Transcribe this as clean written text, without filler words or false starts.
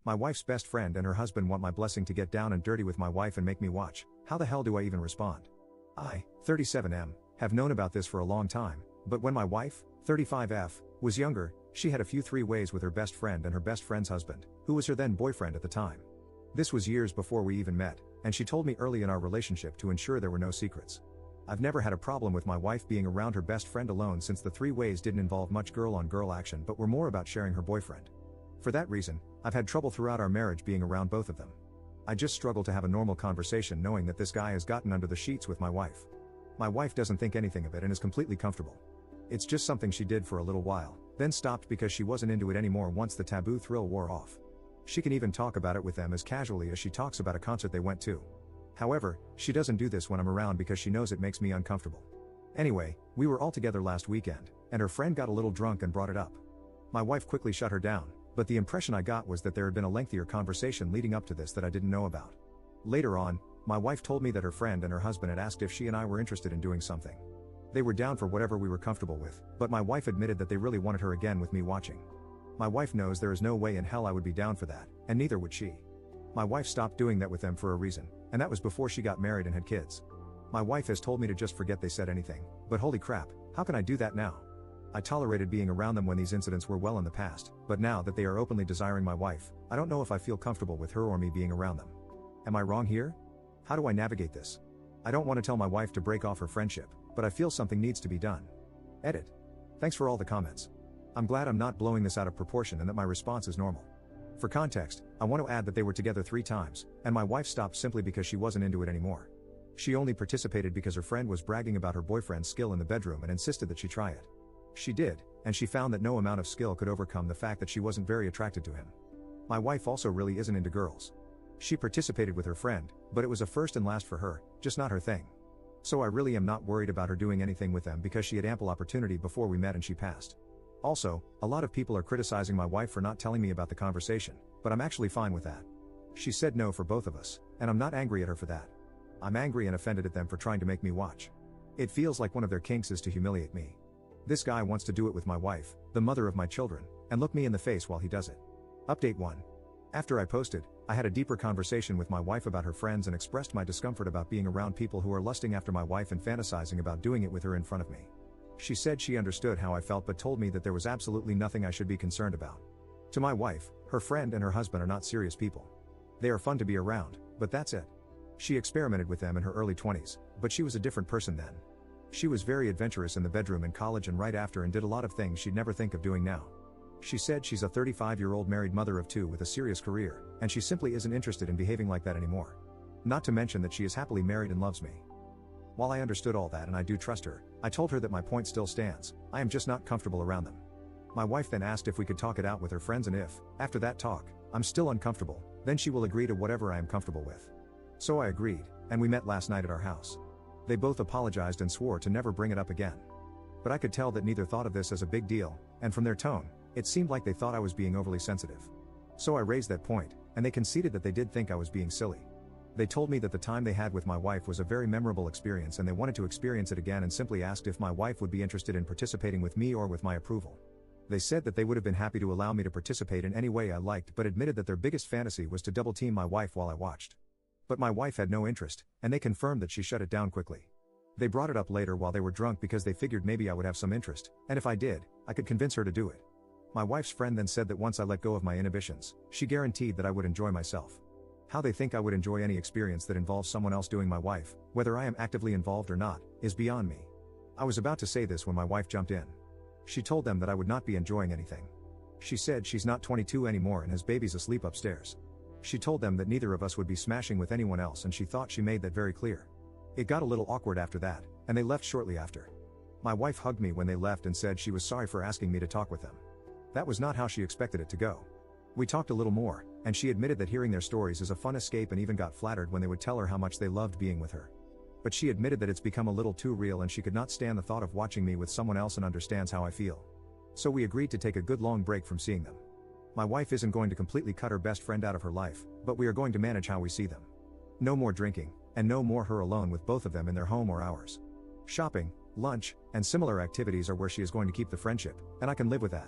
My wife's best friend and her husband want my blessing to get down and dirty with my wife and make me watch. How the hell do I even respond? I, 37M, have known about this for a long time, but when my wife, 35F, was younger, she had a few three-ways with her best friend and her best friend's husband, who was her then boyfriend at the time. This was years before we even met, and she told me early in our relationship to ensure there were no secrets. I've never had a problem with my wife being around her best friend alone since the three-ways didn't involve much girl-on-girl action but were more about sharing her boyfriend. For that reason, I've had trouble throughout our marriage being around both of them. I just struggle to have a normal conversation knowing that this guy has gotten under the sheets with my wife. My wife doesn't think anything of it and is completely comfortable. It's just something she did for a little while, then stopped because she wasn't into it anymore once the taboo thrill wore off. She can even talk about it with them as casually as she talks about a concert they went to. However, she doesn't do this when I'm around because she knows it makes me uncomfortable. Anyway, we were all together last weekend, and her friend got a little drunk and brought it up. My wife quickly shut her down, but the impression I got was that there had been a lengthier conversation leading up to this that I didn't know about. Later on, my wife told me that her friend and her husband had asked if she and I were interested in doing something. They were down for whatever we were comfortable with, but my wife admitted that they really wanted her again with me watching. My wife knows there is no way in hell I would be down for that, and neither would she. My wife stopped doing that with them for a reason, and that was before she got married and had kids. My wife has told me to just forget they said anything, but holy crap, how can I do that now? I tolerated being around them when these incidents were well in the past, but now that they are openly desiring my wife, I don't know if I feel comfortable with her or me being around them. Am I wrong here? How do I navigate this? I don't want to tell my wife to break off her friendship, but I feel something needs to be done. Edit. Thanks for all the comments. I'm glad I'm not blowing this out of proportion and that my response is normal. For context, I want to add that they were together 3 times, and my wife stopped simply because she wasn't into it anymore. She only participated because her friend was bragging about her boyfriend's skill in the bedroom and insisted that she try it. She did, and she found that no amount of skill could overcome the fact that she wasn't very attracted to him. My wife also really isn't into girls. She participated with her friend, but it was a first and last for her, just not her thing. So I really am not worried about her doing anything with them because she had ample opportunity before we met and she passed. Also, a lot of people are criticizing my wife for not telling me about the conversation, but I'm actually fine with that. She said no for both of us, and I'm not angry at her for that. I'm angry and offended at them for trying to make me watch. It feels like one of their kinks is to humiliate me. This guy wants to do it with my wife, the mother of my children, and look me in the face while he does it. Update 1. After I posted, I had a deeper conversation with my wife about her friends and expressed my discomfort about being around people who are lusting after my wife and fantasizing about doing it with her in front of me. She said she understood how I felt but told me that there was absolutely nothing I should be concerned about. To my wife, her friend and her husband are not serious people. They are fun to be around, but that's it. She experimented with them in her early 20s, but she was a different person then. She was very adventurous in the bedroom in college and right after and did a lot of things she'd never think of doing now. She said she's a 35-year-old married mother of 2 with a serious career, and she simply isn't interested in behaving like that anymore. Not to mention that she is happily married and loves me. While I understood all that and I do trust her, I told her that my point still stands, I am just not comfortable around them. My wife then asked if we could talk it out with her friends and if, after that talk, I'm still uncomfortable, then she will agree to whatever I am comfortable with. So I agreed, and we met last night at our house. They both apologized and swore to never bring it up again. But I could tell that neither thought of this as a big deal, and from their tone, it seemed like they thought I was being overly sensitive. So I raised that point, and they conceded that they did think I was being silly. They told me that the time they had with my wife was a very memorable experience and they wanted to experience it again and simply asked if my wife would be interested in participating with me or with my approval. They said that they would have been happy to allow me to participate in any way I liked but admitted that their biggest fantasy was to double team my wife while I watched. But my wife had no interest, and they confirmed that she shut it down quickly. They brought it up later while they were drunk because they figured maybe I would have some interest, and if I did, I could convince her to do it. My wife's friend then said that once I let go of my inhibitions, she guaranteed that I would enjoy myself. How they think I would enjoy any experience that involves someone else doing my wife, whether I am actively involved or not, is beyond me. I was about to say this when my wife jumped in. She told them that I would not be enjoying anything. She said she's not 22 anymore and has babies asleep upstairs. She told them that neither of us would be smashing with anyone else and she thought she made that very clear. It got a little awkward after that, and they left shortly after. My wife hugged me when they left and said she was sorry for asking me to talk with them. That was not how she expected it to go. We talked a little more, and she admitted that hearing their stories is a fun escape and even got flattered when they would tell her how much they loved being with her. But she admitted that it's become a little too real and she could not stand the thought of watching me with someone else and understands how I feel. So we agreed to take a good long break from seeing them. My wife isn't going to completely cut her best friend out of her life, but we are going to manage how we see them. No more drinking, and no more her alone with both of them in their home or ours. Shopping, lunch, and similar activities are where she is going to keep the friendship, and I can live with that.